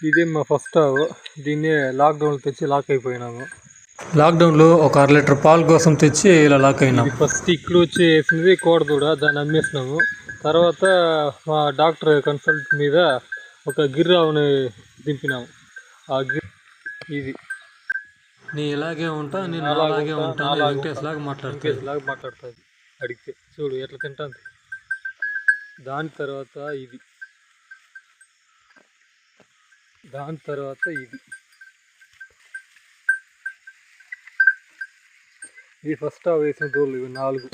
ఇదే మా ఫస్ట్ ఆవు. దీన్ని లాక్డౌన్లో తెచ్చి లాక్ అయిపోయినాము. లాక్డౌన్లో ఒక 1/2 లీటర్ పాలు కోసం తెచ్చి ఇలా లాక్ అయినాం. ఫస్ట్ ఇక్కడ వచ్చి వేసినది కోడదూడ, దాన్ని అమ్మేసినాము. తర్వాత మా డాక్టర్ కన్సల్ట్ మీద ఒక గిర్ర ఆవుని దింపినాము. ఆ ఇది నేను ఇలాగే ఉంటా, నేను అలాగే ఉంటాను, వెంకటేష్ లాగా మాట్లాడుతుంది. అడిగితే చూడు ఎట్లా తింటాను. దాని తర్వాత ఇది ఫస్ట్ వేసిన దూడలు ఇవి 4.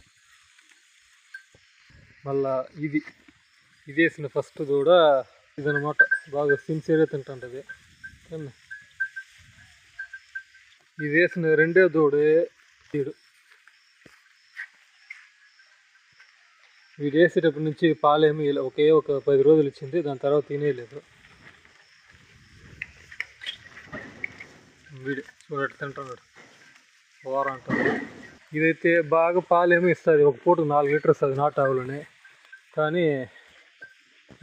మళ్ళా ఇది వేసిన ఫస్ట్ దూడ ఇదనమాట. బాగా సిన్సియర్గా తింటుంటుంది. ఇది వేసిన రెండో దూడే వీడు వేసేటప్పటి నుంచి పాలేమి ఒక 10 రోజులు ఇచ్చింది. దాని తర్వాత తినేయలేదు. వీడు చూడట్టు తింటున్నాడు, ఓర అంటాడు. ఇదైతే బాగా పాలేమో ఇస్తుంది. ఒక పూటకు 4 లీటర్ వస్తుంది నాటు ఆవులోనే. కానీ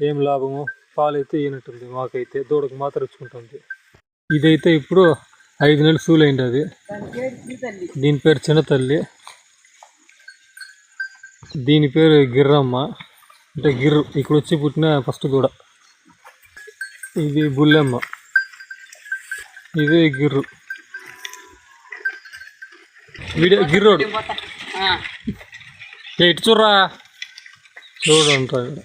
ఏం లాభము, పాలు అయితే ఈనట్టుంది. మాకైతే దూడకు మాత్రం ఇచ్చుకుంటుంది. ఇదైతే ఇప్పుడు 5 నెలలు సూలైంది. అది దీని పేరు చిన్నతల్లి, దీని పేరు గిర్రమ్మ, అంటే గిర్రు. ఇక్కడ వచ్చి పుట్టిన ఫస్ట్ దూడ. ఇది బుల్లెమ్మ, ఇది గిర్రు. వీడియో గిర్రోడు ఇటు చూడరా, చూడండి.